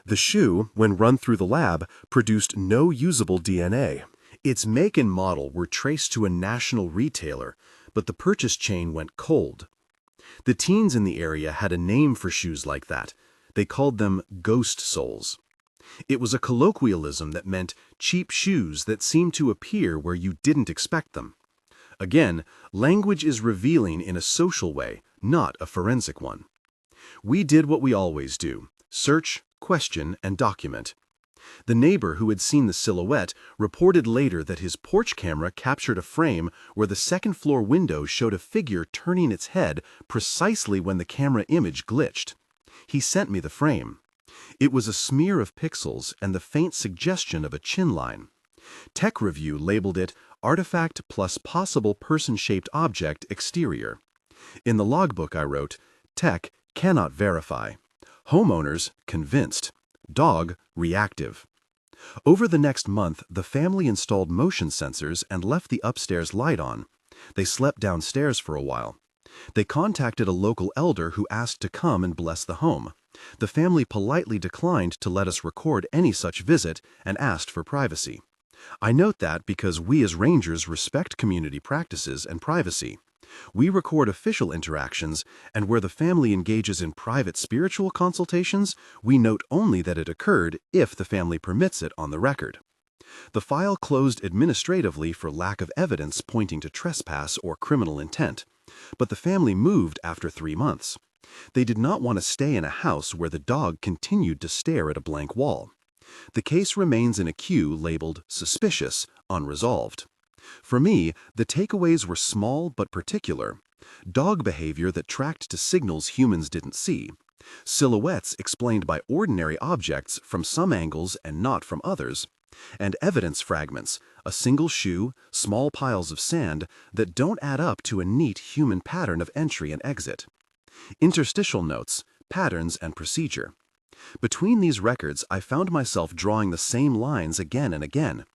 S1: The shoe, when run through the lab, produced no usable DNA. Its make and model were traced to a national retailer, but the purchase chain went cold. The teens in the area had a name for shoes like that. They called them ghost soles. It was a colloquialism that meant cheap shoes that seemed to appear where you didn't expect them. Again, language is revealing in a social way, not a forensic one. We did what we always do: search, question, and document. The neighbor who had seen the silhouette reported later that his porch camera captured a frame where the second-floor window showed a figure turning its head precisely when the camera image glitched. He sent me the frame. It was a smear of pixels and the faint suggestion of a chin line. Tech Review labeled it Artifact plus Possible Person-Shaped Object Exterior. In the logbook I wrote, Tech cannot verify. Homeowners convinced. Dog reactive. Over the next month, the family installed motion sensors and left the upstairs light on. They slept downstairs for a while. They contacted a local elder who asked to come and bless the home. The family politely declined to let us record any such visit and asked for privacy. I note that because we as rangers respect community practices and privacy. We record official interactions, and where the family engages in private spiritual consultations, we note only that it occurred if the family permits it on the record. The file closed administratively for lack of evidence pointing to trespass or criminal intent, but the family moved after 3 months. They did not want to stay in a house where the dog continued to stare at a blank wall. The case remains in a queue labeled suspicious, unresolved. For me, the takeaways were small but particular. Dog behavior that tracked to signals humans didn't see. Silhouettes explained by ordinary objects from some angles and not from others. And evidence fragments, a single shoe, small piles of sand that don't add up to a neat human pattern of entry and exit. Interstitial notes, patterns, and procedure. Between these records, I found myself drawing the same lines again and again.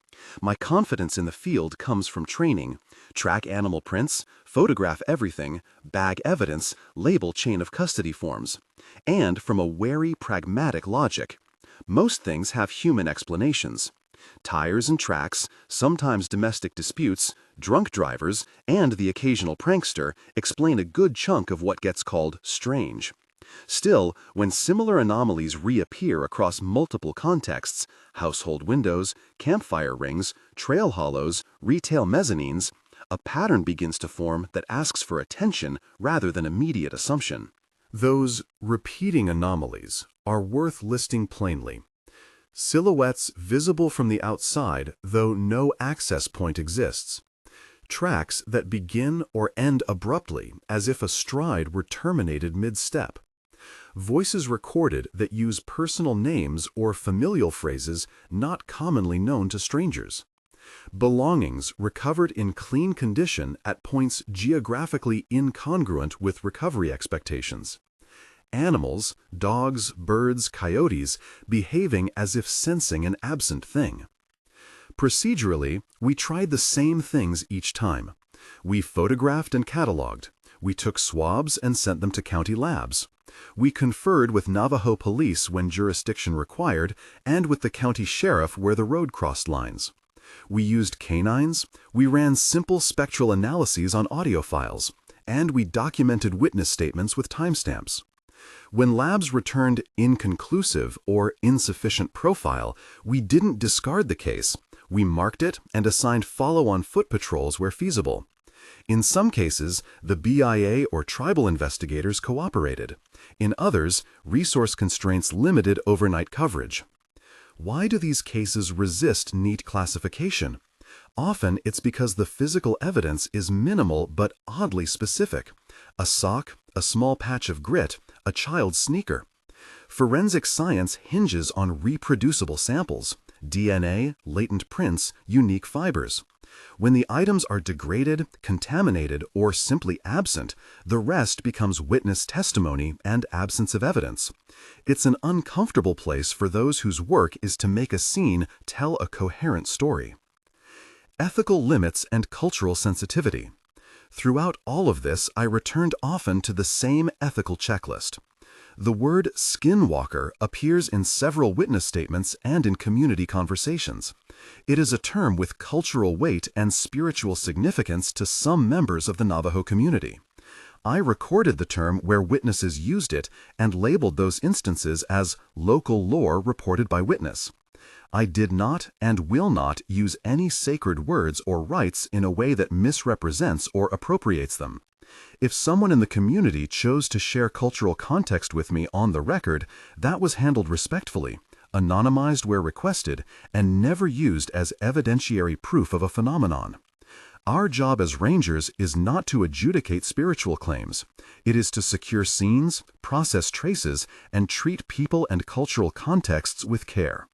S1: My confidence in the field comes from training. Track animal prints, photograph everything, bag evidence, label chain of custody forms. And from a wary, pragmatic logic. Most things have human explanations. Tires and tracks, sometimes domestic disputes, drunk drivers, and the occasional prankster explain a good chunk of what gets called strange. Still, when similar anomalies reappear across multiple contexts, household windows, campfire rings, trail hollows, retail mezzanines, a pattern begins to form that asks for attention rather than immediate assumption. Those repeating anomalies are worth listing plainly. Silhouettes visible from the outside, though no access point exists. Tracks that begin or end abruptly, as if a stride were terminated mid-step. Voices recorded that use personal names or familial phrases not commonly known to strangers. Belongings recovered in clean condition at points geographically incongruent with recovery expectations. Animals, dogs, birds, coyotes, behaving as if sensing an absent thing. Procedurally, we tried the same things each time. We photographed and cataloged. We took swabs and sent them to county labs. We conferred with Navajo police when jurisdiction required and with the county sheriff where the road crossed lines. We used canines, we ran simple spectral analyses on audio files, and we documented witness statements with timestamps. When labs returned inconclusive or insufficient profile, we didn't discard the case. We marked it and assigned follow-on foot patrols where feasible. In some cases, the BIA or tribal investigators cooperated. In others, resource constraints limited overnight coverage. Why do these cases resist neat classification? Often it's because the physical evidence is minimal but oddly specific. A sock, a small patch of grit, a child's sneaker. Forensic science hinges on reproducible samples, DNA, latent prints, unique fibers. When the items are degraded, contaminated, or simply absent, the rest becomes witness testimony and absence of evidence. It's an uncomfortable place for those whose work is to make a scene tell a coherent story. Ethical limits and cultural sensitivity. Throughout all of this, I returned often to the same ethical checklist. The word Skinwalker appears in several witness statements and in community conversations. It is a term with cultural weight and spiritual significance to some members of the Navajo community. I recorded the term where witnesses used it and labeled those instances as local lore reported by witness. I did not and will not use any sacred words or rites in a way that misrepresents or appropriates them. If someone in the community chose to share cultural context with me on the record, that was handled respectfully, anonymized where requested, and never used as evidentiary proof of a phenomenon. Our job as rangers is not to adjudicate spiritual claims. It is to secure scenes, process traces, and treat people and cultural contexts with care.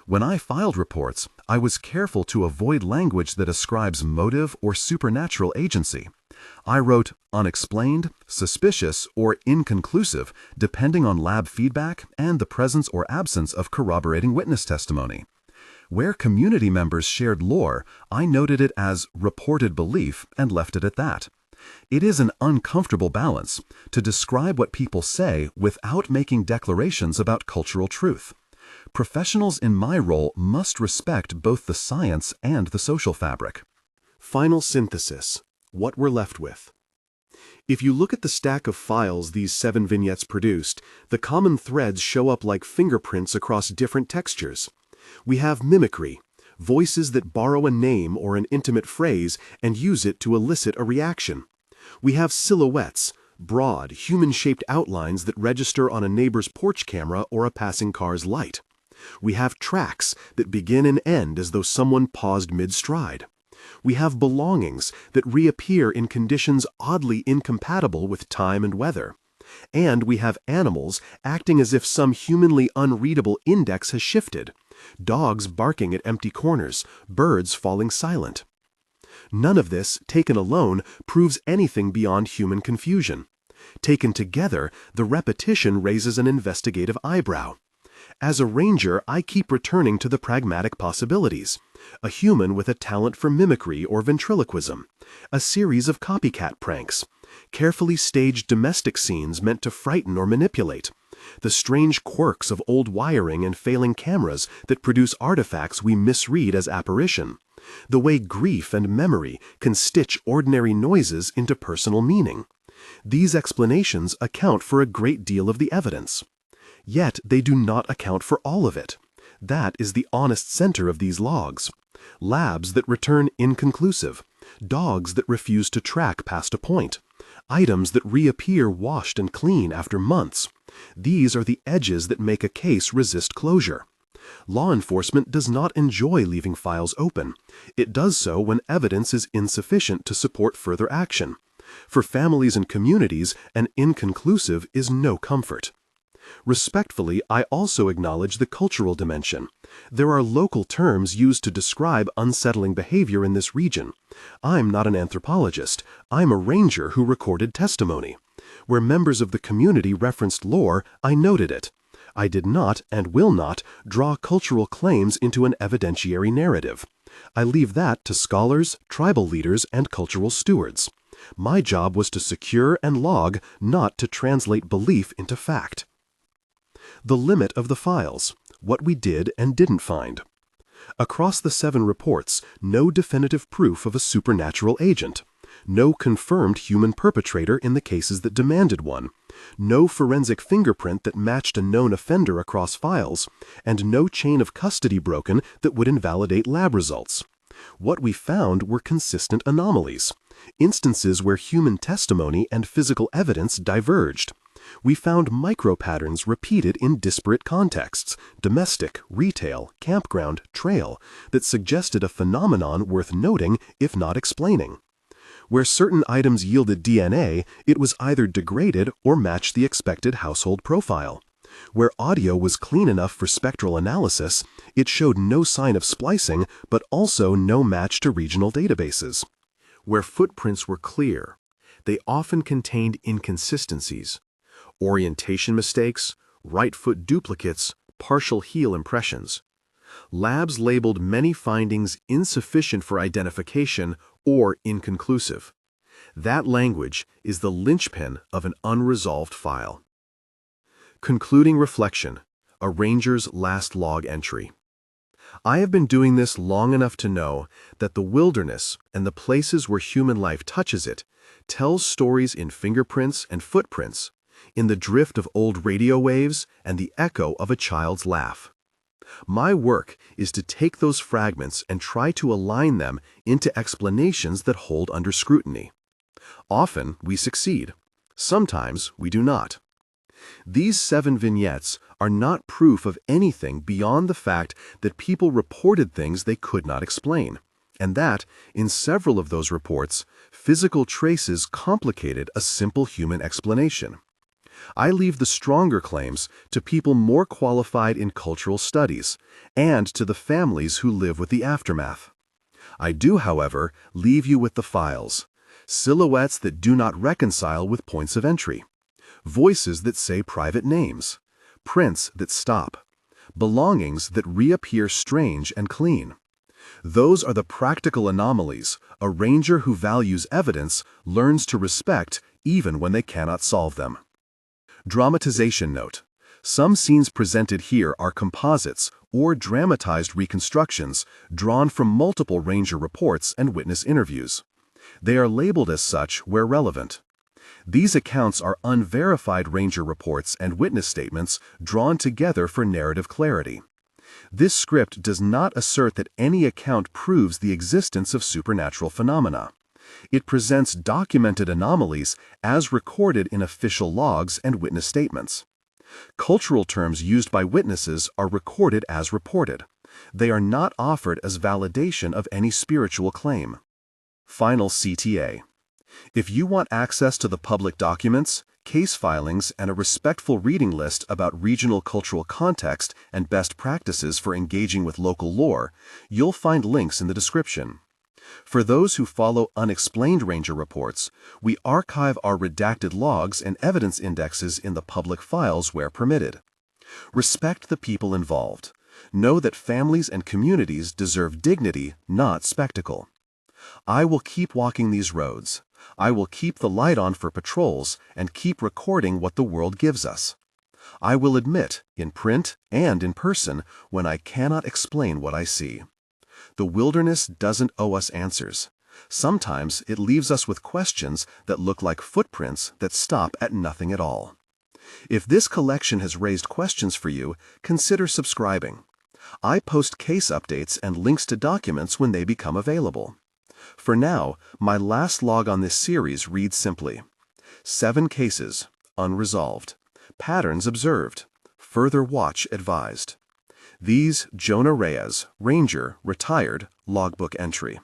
S1: When I filed reports, I was careful to avoid language that ascribes motive or supernatural agency. I wrote unexplained, suspicious, or inconclusive, depending on lab feedback and the presence or absence of corroborating witness testimony. Where community members shared lore, I noted it as reported belief and left it at that. It is an uncomfortable balance to describe what people say without making declarations about cultural truth. Professionals in my role must respect both the science and the social fabric. Final synthesis. What we're left with. If you look at the stack of files these 7 vignettes produced, the common threads show up like fingerprints across different textures. We have mimicry, voices that borrow a name or an intimate phrase and use it to elicit a reaction. We have silhouettes, broad, human-shaped outlines that register on a neighbor's porch camera or a passing car's light. We have tracks that begin and end as though someone paused mid-stride. We have belongings that reappear in conditions oddly incompatible with time and weather. And we have animals acting as if some humanly unreadable index has shifted. Dogs barking at empty corners, birds falling silent. None of this, taken alone, proves anything beyond human confusion. Taken together, the repetition raises an investigative eyebrow. As a ranger, I keep returning to the pragmatic possibilities. A human with a talent for mimicry or ventriloquism. A series of copycat pranks. Carefully staged domestic scenes meant to frighten or manipulate. The strange quirks of old wiring and failing cameras that produce artifacts we misread as apparition. The way grief and memory can stitch ordinary noises into personal meaning. These explanations account for a great deal of the evidence. Yet they do not account for all of it. That is the honest center of these logs. Labs that return inconclusive. Dogs that refuse to track past a point. Items that reappear washed and clean after months. These are the edges that make a case resist closure. Law enforcement does not enjoy leaving files open. It does so when evidence is insufficient to support further action. For families and communities, an inconclusive is no comfort. Respectfully, I also acknowledge the cultural dimension. There are local terms used to describe unsettling behavior in this region. I'm not an anthropologist. I'm a ranger who recorded testimony. Where members of the community referenced lore, I noted it. I did not, and will not, draw cultural claims into an evidentiary narrative. I leave that to scholars, tribal leaders, and cultural stewards. My job was to secure and log, not to translate belief into fact. The limit of the files, what we did and didn't find. Across the 7 reports, no definitive proof of a supernatural agent. No confirmed human perpetrator in the cases that demanded one. No forensic fingerprint that matched a known offender across files, and no chain of custody broken that would invalidate lab results. What we found were consistent anomalies, instances where human testimony and physical evidence diverged. We found micro-patterns repeated in disparate contexts, domestic, retail, campground, trail, that suggested a phenomenon worth noting, if not explaining. Where certain items yielded DNA, it was either degraded or matched the expected household profile. Where audio was clean enough for spectral analysis, it showed no sign of splicing, but also no match to regional databases. Where footprints were clear, they often contained inconsistencies. Orientation mistakes, right foot duplicates, partial heel impressions. Labs labeled many findings insufficient for identification or inconclusive. That language is the linchpin of an unresolved file. Concluding reflection, a ranger's last log entry. I have been doing this long enough to know that the wilderness and the places where human life touches it tells stories in fingerprints and footprints, in the drift of old radio waves and the echo of a child's laugh. My work is to take those fragments and try to align them into explanations that hold under scrutiny. Often we succeed. Sometimes we do not. These 7 vignettes are not proof of anything beyond the fact that people reported things they could not explain, and that, in several of those reports, physical traces complicated a simple human explanation. I leave the stronger claims to people more qualified in cultural studies and to the families who live with the aftermath. I do, however, leave you with the files, silhouettes that do not reconcile with points of entry, voices that say private names, prints that stop, belongings that reappear strange and clean. Those are the practical anomalies a ranger who values evidence learns to respect even when they cannot solve them. Dramatization note. Some scenes presented here are composites or dramatized reconstructions drawn from multiple ranger reports and witness interviews. They are labeled as such where relevant. These accounts are unverified ranger reports and witness statements drawn together for narrative clarity. This script does not assert that any account proves the existence of supernatural phenomena. It presents documented anomalies as recorded in official logs and witness statements. Cultural terms used by witnesses are recorded as reported. They are not offered as validation of any spiritual claim. Final CTA. If you want access to the public documents, case filings, and a respectful reading list about regional cultural context and best practices for engaging with local lore, you'll find links in the description. For those who follow Unexplained Ranger reports, we archive our redacted logs and evidence indexes in the public files where permitted. Respect the people involved. Know that families and communities deserve dignity, not spectacle. I will keep walking these roads. I will keep the light on for patrols and keep recording what the world gives us. I will admit, in print and in person, when I cannot explain what I see. The wilderness doesn't owe us answers. Sometimes it leaves us with questions that look like footprints that stop at nothing at all. If this collection has raised questions for you, consider subscribing. I post case updates and links to documents when they become available. For now, my last log on this series reads simply: 7 cases, unresolved. Patterns observed. Further watch advised. These Jonah Reyes, Ranger, retired, logbook entry.